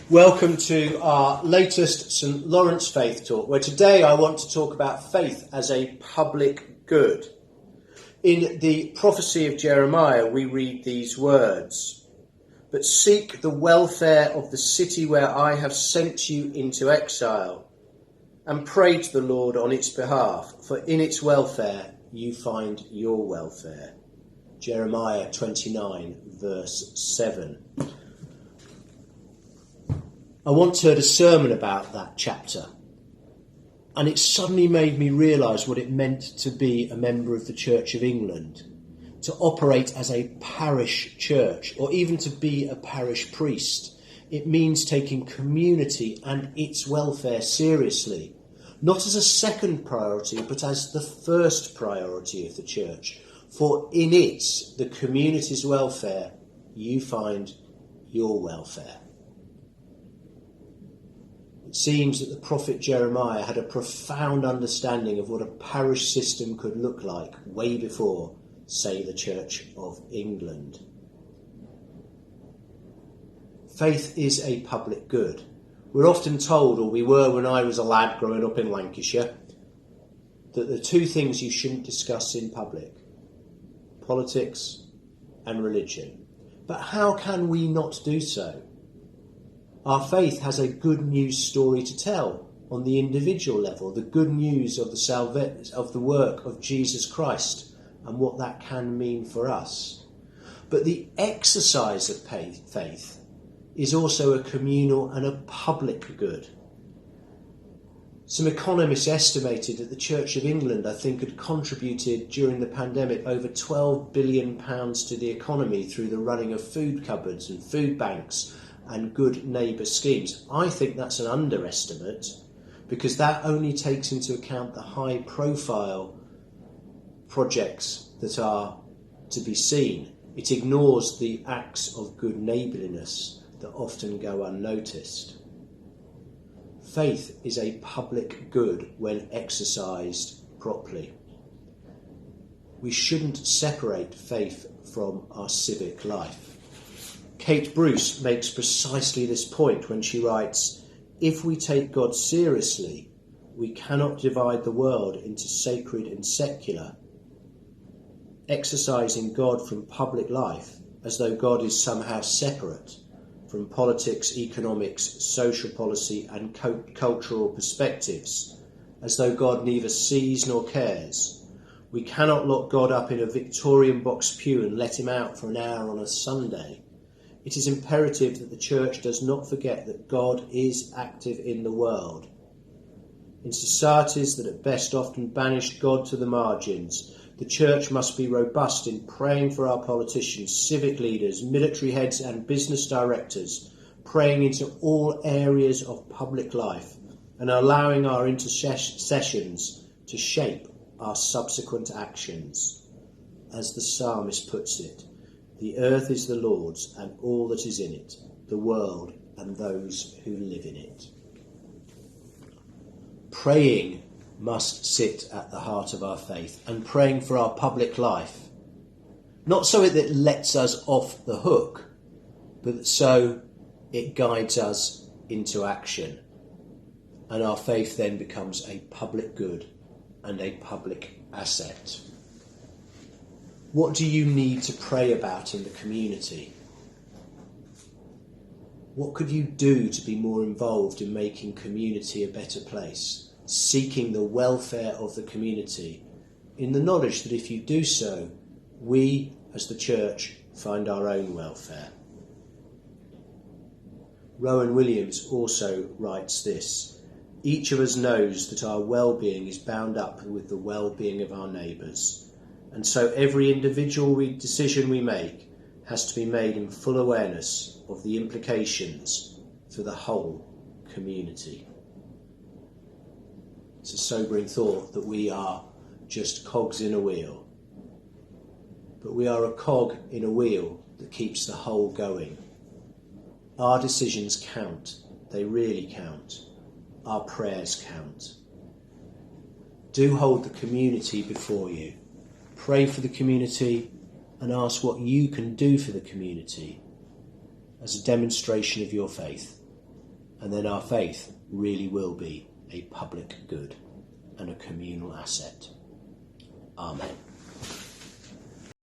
Welcome to our latest St Lawrence Faith Talk, where today I want to talk about faith as a public good. In the prophecy of Jeremiah, we read these words: "But seek the welfare of the city where I have sent you into exile, and pray to the Lord on its behalf, for in its welfare you find your welfare." Jeremiah 29, verse 7. I once heard a sermon about that chapter, and it suddenly made me realise what it meant to be a member of the Church of England, to operate as a parish church, or even to be a parish priest. It means taking community and its welfare seriously, not as a second priority, but as the first priority of the church. For in it, the community's welfare, you find your welfare. It seems that the prophet Jeremiah had a profound understanding of what a parish system could look like way before, say, the Church of England. Faith is a public good. We're often told, or we were when I was a lad growing up in Lancashire, that the two things you shouldn't discuss in public: politics and religion. But how can we not do so? Our faith has a good news story to tell on the individual level, the good news of the work of Jesus Christ and what that can mean for us. But the exercise of faith is also a communal and a public good. Some economists estimated that the Church of England, I think, had contributed during the pandemic over £12 billion to the economy through the running of food cupboards and food banks and good neighbour schemes. I think that's an underestimate, because that only takes into account the high profile projects that are to be seen. It ignores the acts of good neighbourliness that often go unnoticed. Faith is a public good when exercised properly. We shouldn't separate faith from our civic life. Kate Bruce makes precisely this point when she writes, "If we take God seriously, we cannot divide the world into sacred and secular, exercising God from public life as though God is somehow separate from politics, economics, social policy and cultural perspectives, as though God neither sees nor cares. We cannot lock God up in a Victorian box pew and let him out for an hour on a Sunday. It is imperative that the Church does not forget that God is active in the world. In societies that at best often banish God to the margins, the Church must be robust in praying for our politicians, civic leaders, military heads and business directors, praying into all areas of public life and allowing our intercessions to shape our subsequent actions. As the psalmist puts it, the earth is the Lord's and all that is in it, the world and those who live in it." Praying must sit at the heart of our faith, and praying for our public life, not so that it lets us off the hook, but so it guides us into action, and our faith then becomes a public good and a public asset. What do you need to pray about in the community? What could you do to be more involved in making community a better place, seeking the welfare of the community, in the knowledge that if you do so, we as the Church find our own welfare? Rowan Williams also writes this: "Each of us knows that our well-being is bound up with the well-being of our neighbours. And so every individual decision we make has to be made in full awareness of the implications for the whole community." It's a sobering thought that we are just cogs in a wheel. But we are a cog in a wheel that keeps the whole going. Our decisions count. They really count. Our prayers count. Do hold the community before you. Pray for the community and ask what you can do for the community as a demonstration of your faith. and then our faith really will be a public good and a communal asset. Amen.